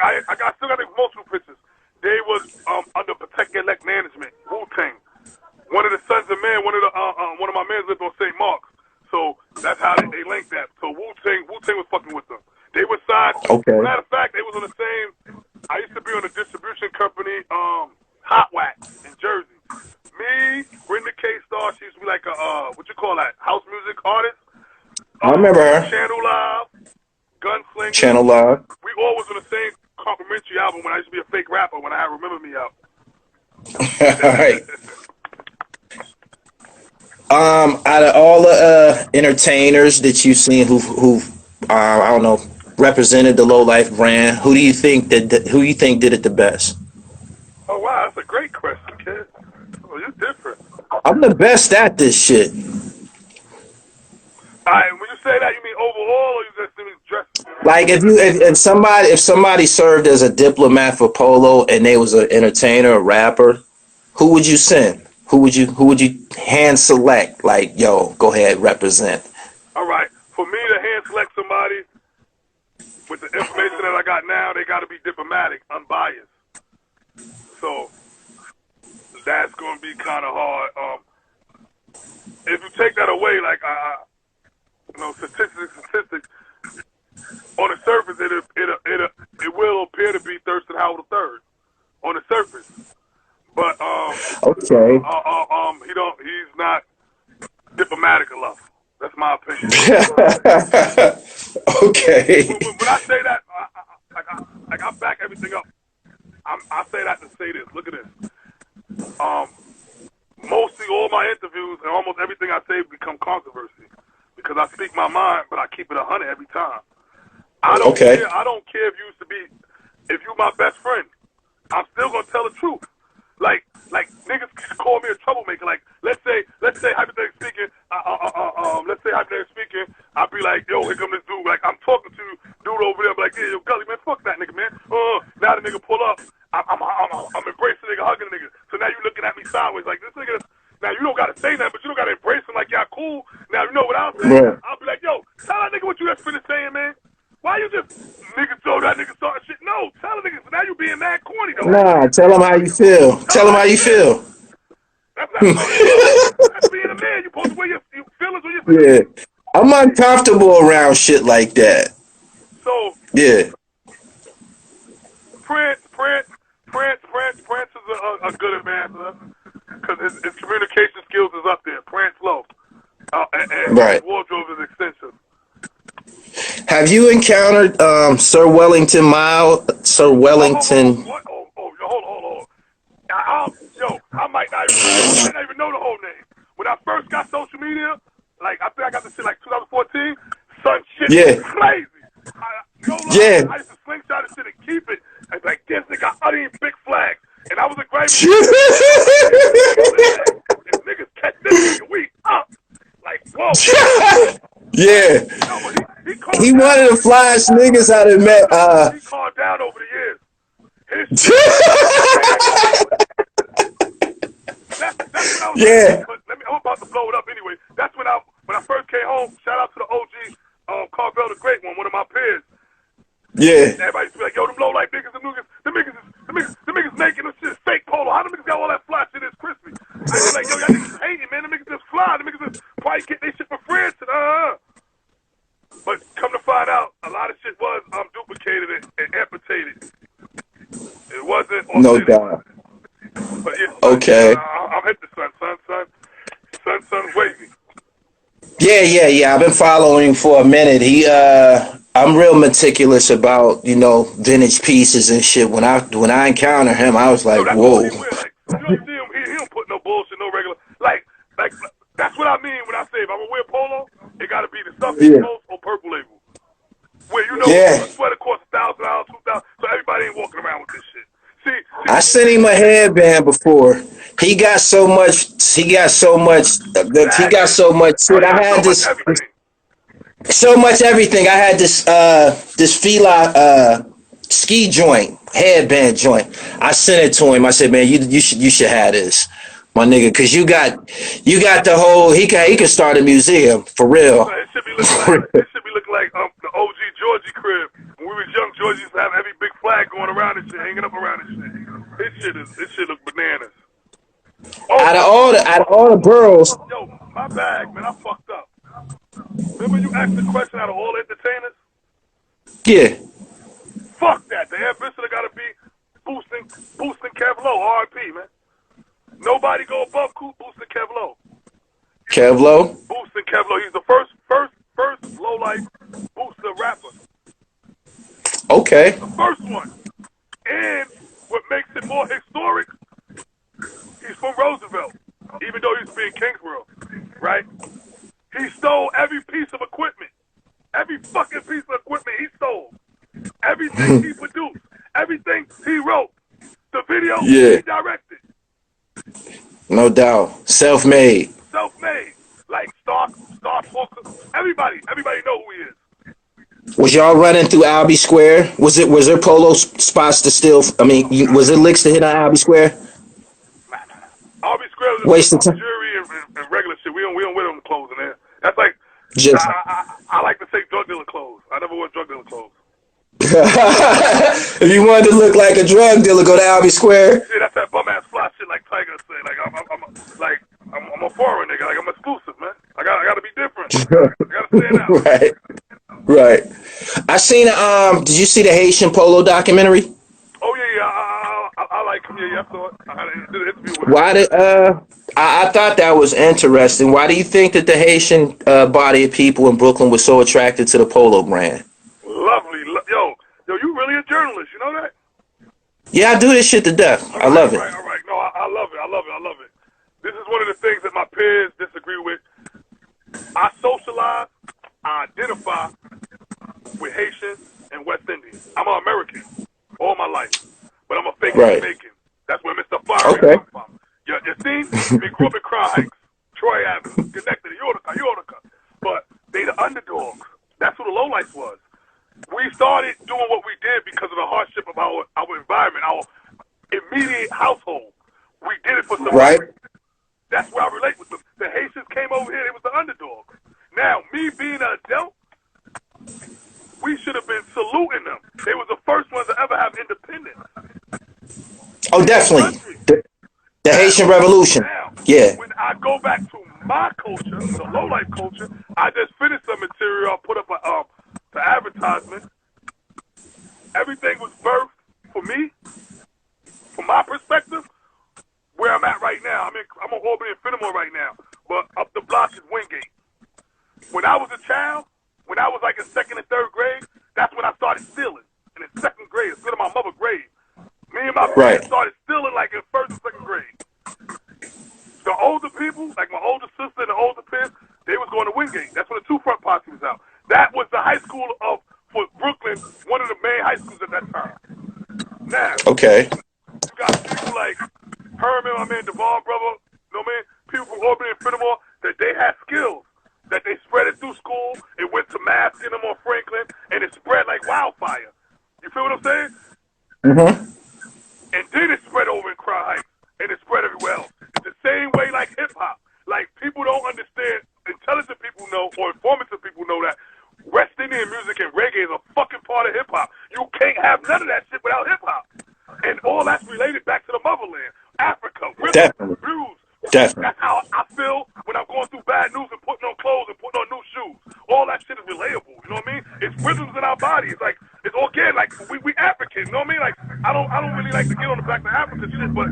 still got multiple pictures. They was under Protect Elect management. Wu-Tang. One of the Sons of Man, one of my men lived on St. Mark's. So that's how they linked that. So Wu-Tang was fucking with them. They were signed. Okay. Matter of fact, they was on the same. I used to be on a distribution company, Hot Wax in Jersey. Me, Brenda K-Star, she used to be like a what you call that, house music artist. I remember her. Channel Live, Gunslinger. Channel Live. We all was on the same complimentary album when I used to be a fake rapper when I had Remember Me out. All right. Out of all the entertainers that you've seen who I don't know, represented the LowLife brand, who do you think did it the best? Oh wow, that's a great question, kid. Oh, you're different. I'm the best at this shit. When you say that, you mean overall, or you just mean dress? Like if somebody served as a diplomat for Polo and they was an entertainer, a rapper, who would you send? Who would you hand select? Like, yo, go ahead, represent. All right, for me to hand select somebody with the information that I got now, they got to be diplomatic, unbiased. So that's going to be kind of hard. If you take that away, like statistics. On the surface, it will appear to be Thurston Howell III. On the surface, but okay. He's not diplomatic enough. That's my opinion. Okay. When I say that, like I back everything up. I say that to say this. Look at this. Mostly all my interviews and almost everything I say become controversy because I speak my mind, but I keep it 100 every time. I don't care. I don't care if you used to be, if you my best friend. I'm still gonna tell the truth. Like niggas call me a troublemaker. Like let's say hypothetically speaking, I'd be like, yo, here come this dude. Like I'm talking to dude over there, I'm like, yeah, yo, Gully, man, fuck that nigga, man. Now the nigga pull up, I'm embracing the nigga, hugging the nigga. So now you looking at me sideways, like this nigga. Now you don't gotta say that, but you don't gotta embrace him like y'all cool. Now you know what I'm saying. Right. I'll be like, yo, tell that nigga what you just finished saying, man. Why you just niggas told that nigga starting shit? No, tell the niggas. Now you being mad corny though. Nah, tell him how you feel. Tell him how you feel. That's not that's being a man. You supposed to wear your feelings on your feelings. Yeah, I'm uncomfortable around shit like that. So yeah, Prince is a good ambassador because his communication skills is up there. Prince Low, and right. His wardrobe is extensive. Have you encountered Sir Wellington Mild? Sir Wellington. Hold on. I might not even know the whole name. When I first got social media, like I think I got this shit like 2014. Son, shit was crazy. I used to slingshot this shit and keep it. I was like, this nigga, I didn't even big flag, and I was a great and niggas catch this nigga, we up. Like, whoa. Yeah. No, he wanted to flash niggas out of met. He calmed down over the years. That's what I was yeah. Like, I'm about to blow it up anyway. That's when I first came home. Shout out to the OG, Carvel the Great one of my peers. Yeah. Everybody used to be like, yo, them LowLife niggas, them niggas making them shit fake Polo. How them niggas got all that fly shit is crispy? I was like, yo, y'all niggas hating, man. Them niggas just fly. Them niggas just probably get their shit for France and But come to find out, a lot of shit was duplicated and amputated. It wasn't. No doubt. But yeah, okay. I'm hit the son wavy. Yeah. I've been following for a minute. I'm real meticulous about vintage pieces and shit. When I encounter him, I was like, whoa. Like, you don't see him. He don't put no bullshit, no regular. Like that's what I mean when I say if I'm gonna wear Polo, it gotta be the stuff Post or Purple Label. Where a sweater costs $1,000, $2,000, so everybody ain't walking around with this shit. See, I sent him a headband before. He got so much. He got so much shit. I had so much everything. I had this Fila ski joint, headband joint. I sent it to him. I said, man, you should have this, my nigga, because you got the whole. He can start a museum for real. It should be looking like the OG Georgie crib. When we was young, Georgie used to have every big flag going around and shit, hanging up around and shit. This shit look bananas. Out of all the boroughs. Yo, my bag, man, I fucked up. Remember you asked the question out of all entertainers? Yeah. Fuck that. The ambassador gotta be boosting Kev Low, R.I.P., man. Nobody go above boosting Kev Low. Kev Low? Boosting Kev Low. He's the first LowLife booster rapper. Okay. The first one. And what makes it more historic, he's from Roosevelt, even though he used to be in Kingsborough, right? He stole every piece of equipment. Every fucking piece of equipment he stole. Everything he produced. Everything he wrote. The video he directed. No doubt. Self-made. Like Star Focus. Everybody know who he is. Was y'all running through Albee Square? Was there Polo spots to steal? I mean, was there licks to hit on Albee Square? Albee Square was waste of time. Jury and regular shit. We don't wear them clothes in there. That's like Just I like to say drug dealer clothes. I never wore drug dealer clothes. If you wanted to look like a drug dealer, go to Albee Square. Yeah, that's that bum ass fly shit like Tiger say. Like I'm a foreign nigga. Like I'm exclusive, man. I gotta be different. I gotta stand out. Right. I seen did you see the Haitian Polo documentary? Oh yeah. I like him. Yeah, I saw it. I had an interview with him. Why did I thought that was interesting. Why do you think that the Haitian body of people in Brooklyn was so attracted to the Polo brand? Lovely. Yo, you really a jerk? journalist. You know that? Yeah, I do this shit to death. I love it. All right. No, I love it. I love it. This is one of the things that my peers disagree with. I socialize, I identify with Haitians and West Indians. I'm an American all my life, but I'm a fake Jamaican. That's where Mr. Fire comes from. You see? We grew up in Crown Heights, Troy Avenue, connected to Utica. But they the underdogs. That's who the LowLifes was. We started doing what we did because of the hardship of our environment, our immediate household. We did it for survival. Right. That's where I relate with them. The Haitians came over here, they was the underdogs. Now, me being an adult, we should have been saluting them. They was the first ones to ever have independence. Oh, definitely. The Haitian Revolution. Now, yeah. When I go back to my culture, the LowLife culture, I just finished some material. I put up the advertisement. Everything was birthed for me, from my perspective, where I'm at right now. I'm on Albany and Fenimore right now, but up the block is Wingate. When I was a child, when I was like in second and third grade, that's when I started stealing. And in second grade, instead of my mother's grave, me and my friends started stealing like in first and second grade. The older people, like my older sister and the older peers, they was going to Wingate. That's when the Two Front Posse was out. That was the high school for Brooklyn, one of the main high schools at that time. Now, you got people like Herman, my man, Devon brother, you know what I mean? People from Albany and Fenimore, that they had skills, that they spread it through school. It went to Maskin on Franklin, and it spread like wildfire. You feel what I'm saying? Mm-hmm. And then it spread over in Crown Heights, and it spread everywhere else. It's the same way like hip-hop. Like, people don't understand, intelligent people know, or informative people know that West Indian music and reggae is a fucking part of hip-hop. You can't have none of that shit without hip-hop. And all that's related back to the motherland. Africa, rhythm, blues. Definitely. That's how I feel when I'm going through bad news and putting on clothes and putting on new shoes. All that shit is relatable, you know what I mean? It's rhythms in our body. It's like, it's organic. Like, we African, you know what I mean? Like, I don't really like to get on the back of African shit, but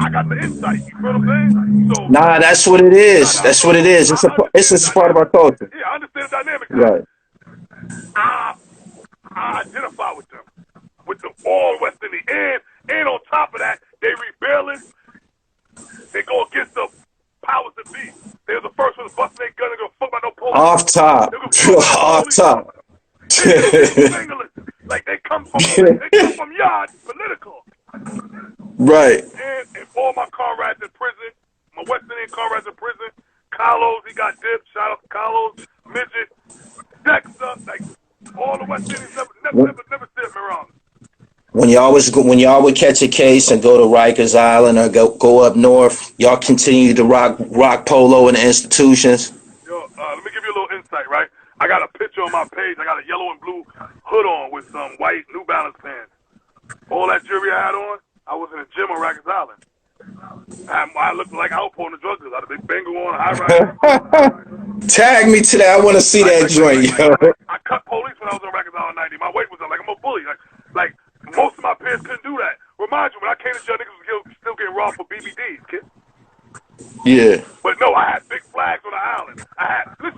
I got the insight, you feel what I'm saying? So, nah, that's what it is. That's what it is. It's a part of our culture. Yeah, I understand the dynamic. Right. I identify with them all West Indian. And on top of that, they rebelling. They go against the powers that be. They were the first ones busting their gun and go fuck about no Polo. Off top. Off top. Like they come from yard political. Right. And all my comrades in prison, my West Indian comrades in prison, Carlos, he got dipped. Shout out to Carlos, Midget, Dexter, like all the West Indians never said me wrong. When y'all would catch a case and go to Rikers Island or go up north, y'all continue to rock polo in the institutions. Yo, let me give you a little insight, right? I got a picture on my page. I got a yellow and blue hood on with some white New Balance pants. All that jewelry I had on, I was in a gym on Rikers Island. I looked like Outpo in the drug dealers. I had a big Bengal on, a high rise. Tag me to that. I want to see that joint, yo. I cut police when I was on Rikers Island 90. My weight was up like I'm a bully. Like most of my peers couldn't do that. Remind you, when I came to jail, niggas was still getting robbed for BBDs, kid. Yeah. But no, I had big flags on the island.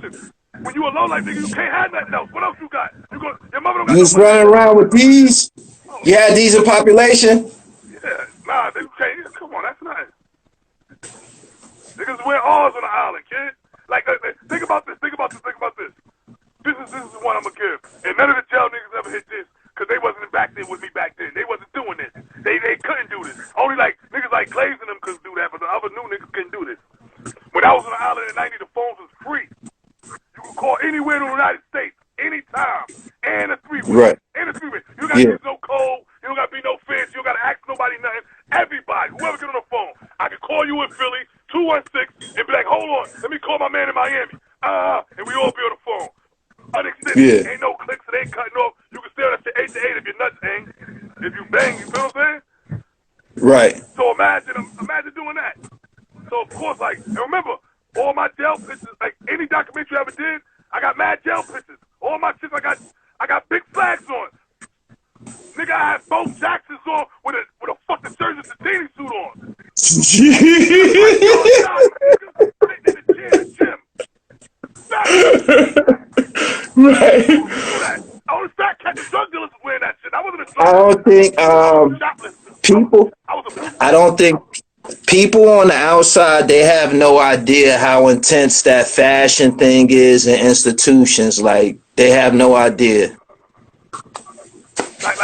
Listen, when you a LowLife nigga, you can't have nothing else. What else you got? Your mother don't got You was running around with these? You had these in population? Yeah, nah, they can't. Come on, that's nice. Niggas wear R's on the island, kid. Like, think about this. This is one I'm gonna give. And none of the jail niggas ever hit this, because they wasn't back there with me back then. They wasn't doing this. They couldn't do this. Only like niggas like Glaze and them couldn't do that, but the other new niggas couldn't do this. When I was on the island in 90, the phones was free. You could call anywhere in the United States, anytime, and a three-way. Right. And a three-way. You gotta use no code. You don't gotta be no fence. You don't gotta ask nobody nothing. Everybody, whoever get on the phone, I can call you in Philly, 216, and be like, hold on, let me call my man in Miami. And we all be on the phone. Unextended. Ain't no clicks, it ain't cutting off. You can stay on that shit 8 to 8 if your nuts hang. If you bang, you feel what I'm saying? Right. So imagine doing that. So of course, like, and remember, all my jail pictures, like any documentary I ever did, I got mad jail pictures. All my shit, I got big flags on. Nigga, I had both Jacksons on with a fucking Sergeant Sadini suit on. Right. All the fat cat drug dealers was wearing that shit. I wasn't a drug I don't think Shoplifter. people. I was a I don't think people on the outside, they have no idea how intense that fashion thing is in institutions. Like they have no idea. like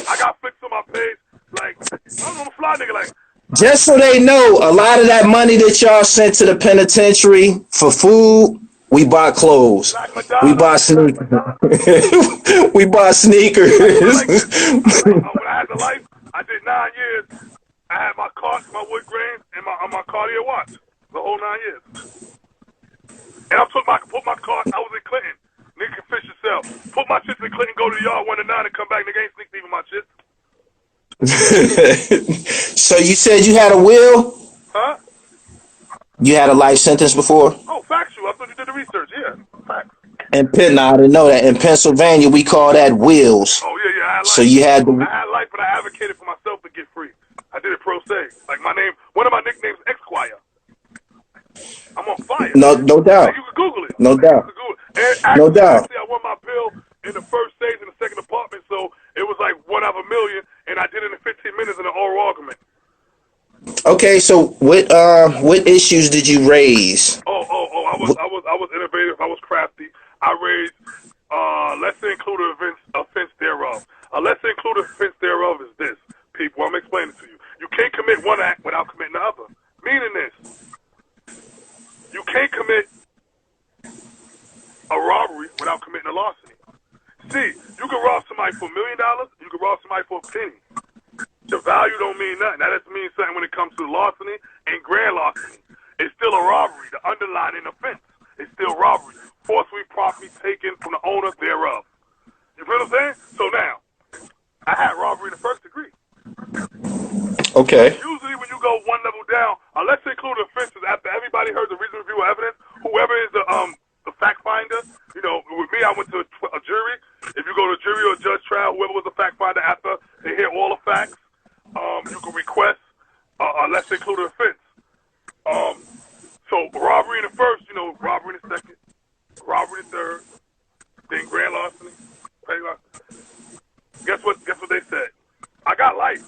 I got flicks on my page. Like I don't know, I'm a fly nigga. Like Just so they know, a lot of that money that y'all sent to the penitentiary for food, we bought clothes. Black We Madonna. bought sneakers. We bought sneakers. When I had the life, I did 9 years. I had my cart, my wood grain, and my Cartier watch. The whole 9 years. And I put my cart. I was in Clinton. Nigga can fish yourself. Put my shit in Clinton, go to the yard 1 to 9, and come back. Nigga ain't sneak thieving my shit. So you said you had a will? Huh? You had a life sentence before? Oh, factual. I thought you did the research. Yeah, facts. In Penn, I didn't know that. In Pennsylvania, we call that wills. Oh yeah, I had life. So you had I had life, but I advocated for myself to get free. I did it pro se. Like my name, one of my nicknames, Esquire. I'm on fire. No doubt. Like, you can Google it. No doubt. And actually, No doubt. I won my bill in the first stage in the second apartment, so it was like 1 out of a million, and I did it in 15 minutes in an oral argument. Okay, so what issues did you raise? I was innovative. I was crafty. I raised lesser included offense thereof. A lesser included offense thereof is this, people. I'm explaining to you. You can't commit one act without committing the other. Meaning this. You can't commit a robbery without committing a larceny. See, you can rob somebody for $1 million, you can rob somebody for a penny. The value don't mean nothing. That doesn't mean something when it comes to larceny and grand larceny. It's still a robbery. The underlying offense is still robbery. Forcefully property taken from the owner thereof. You feel what I'm saying? So now, I had robbery in the first degree. Okay. Usually when you go one level down, let's include offenses after everybody heard the reason review of evidence, whoever is the fact finder, you know, with me I went to a jury. If you go to a jury or a judge trial, whoever was the fact finder after they hear all the facts, you can request a lesser included offense. So robbery in the first, you know, robbery in the second, robbery in the third, then grand larceny, petty larceny. Guess what they said? I got life.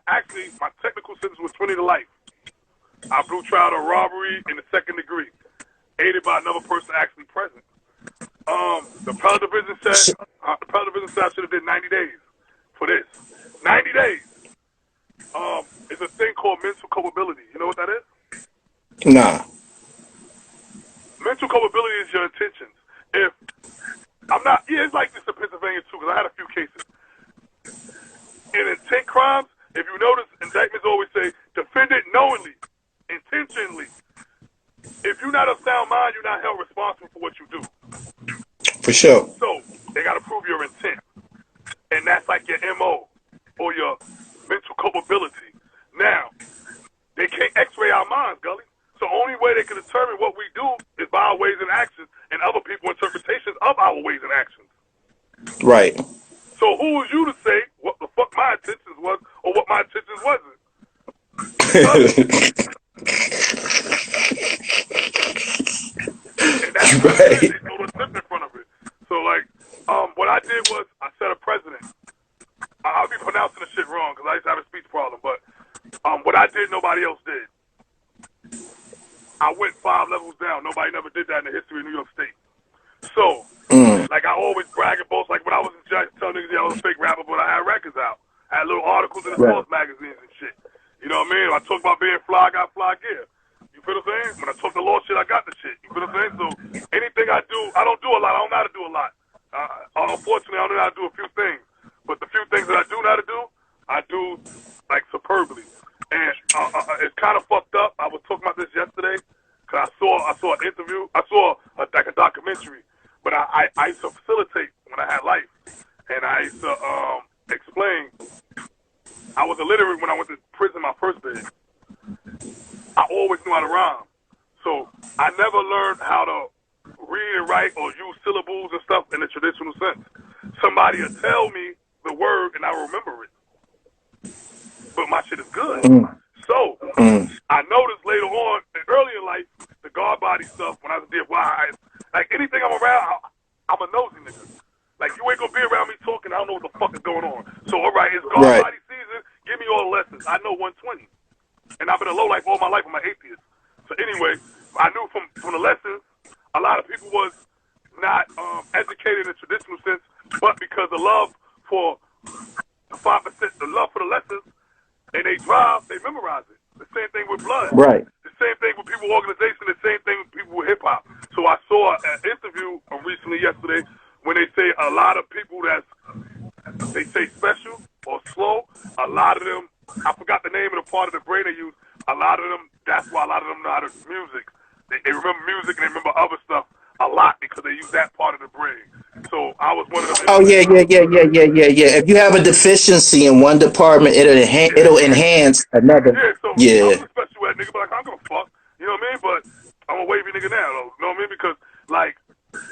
Actually, my technical sentence was 20 to life. I blew trial to robbery in the second degree, aided by another person actually present. The appellate division said I should have did 90 days for this. 90 days. It's a thing called mental culpability. You know what that is? Nah. Mental culpability is your intentions. If I'm not, it's like this in Pennsylvania too, because I had a few cases. In intent crimes, if you notice, indictments always say defendant knowingly, intentionally. If you're not of sound mind, you're not held responsible for what you do. For sure. So they got to prove your intent, and that's like your MO or your mental culpability. Now they can't X-ray our minds, Gully. So the only way they can determine what we do is by our ways and actions and other people's interpretations of our ways and actions. Right. So who is you to say what the fuck my intentions was or what my intentions wasn't? And that's right. They throw the tip in front of it. So like, what I did was I set a precedent. I'll be pronouncing the shit wrong because I used to have a speech problem. But what I did, nobody else did. I went 5 levels down. Nobody never did that in the history of New York State. So, like I always brag and boast, like when I was in jail, tell niggas I was a fake rapper, but I had records out. I had little articles in the sports magazines and shit. You know what I mean? When I talk about being fly, I got fly gear. You feel what I'm saying? When I talk the law shit, I got the shit. You feel what I'm saying? So anything I do, I don't do a lot. I don't know how to do a lot. Unfortunately, I don't know how to do a few things. But the few things that I do know how to do, I do like superbly. And it's kind of fucked up. I was talking about this yesterday because I saw an interview. I saw a documentary. But I used to facilitate when I had life, and I used to explain. I was illiterate when I went to prison my first day. I always knew how to rhyme, so I never learned how to read and write or use syllables and stuff in the traditional sense. Somebody will tell me the word and I remember it, but my shit is good. So I noticed later on, early in life, the guard body stuff when I was DFY, like anything I'm around, I'm a nosy nigga. Like, you ain't gonna be around me talking, I don't know what the fuck is going on. So, all right, it's Right. God body season, give me all the lessons. I know 120. And I've been a low life all my life, I'm an atheist. So anyway, I knew from the lessons, a lot of people was not educated in the traditional sense, but because the love for the 5%, the love for the lessons, and they drive, they memorize it. The same thing with blood. Right. The same thing with people organization, the same thing with people with hip hop. So I saw an interview recently yesterday when they say a lot of people they say special or slow, a lot of them, I forgot the name of the part of the brain they use, a lot of them, that's why a lot of them know how to music. They remember music and they remember other stuff a lot because they use that part of the brain. So I was one of them. Oh yeah. If you have a deficiency in one department, it'll enhance another. Yeah, so Yeah. I'm a special ed nigga, but like, I'm gonna fuck. You know what I mean? But I'm a wavy nigga now, though. You know what I mean? Because like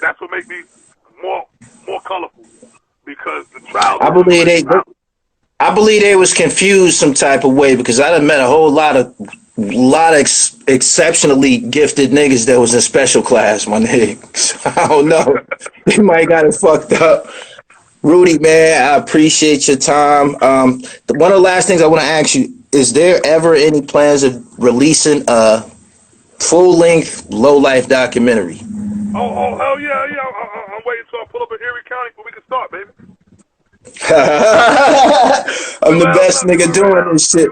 that's what makes me more colorful. Because the trials. I believe they was confused some type of way because I done met a whole lot of exceptionally gifted niggas that was in special class, my nigga. I don't know. They might got it fucked up. Rudy, man, I appreciate your time. One of the last things I want to ask you, is there ever any plans of releasing a full-length low-life documentary? Oh, hell yeah. I'm waiting till I pull up in Erie County so we can start, baby. I'm the best nigga doing this shit.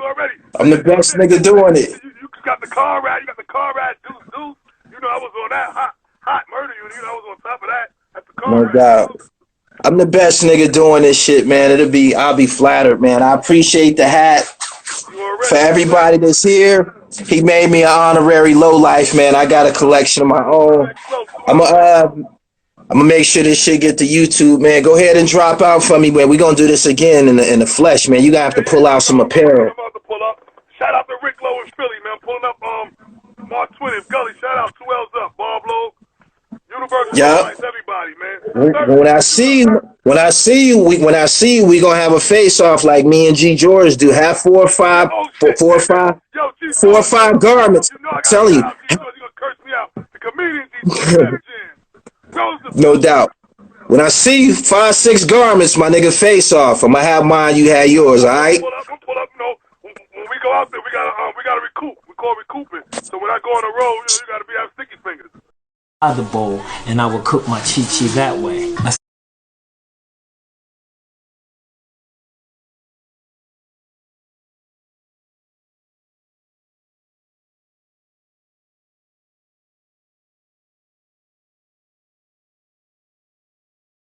I'm the best nigga doing it. You got the car ride. You got the car ride. Deuce. You know I was on that hot murder unit. You know I was on top of that. That's the car No ride. doubt. I'm the best nigga doing this shit, man. I'll be flattered, man. I appreciate the hat. For everybody that's here, he made me an honorary low life, man. I got a collection of my own. I'm gonna make sure this shit get to YouTube, man. Go ahead and drop out for me, man. We gonna do this again in the flesh, man. You gonna have to pull out some apparel. I'm about to pull up. Shout out to Rick Lowe in Philly, man. Pulling up Mark 20th, Gully. Shout out 2 L's up, Bob Lowe. University, Yep. everybody, man. When I see you, we gonna have a face off like me and G George do. Have four or five garments. I'm telling you. You're gonna curse me out. The comedian G George. No doubt. When I see you, 5, 6 garments, my nigga, face off. I'm gonna have mine, you have yours, all right? Pull up, you know, when we go out there, we gotta recoup. We call recouping. So when I go on the road, you gotta have sticky fingers. The bowl, and I will cook my chi-chi that way.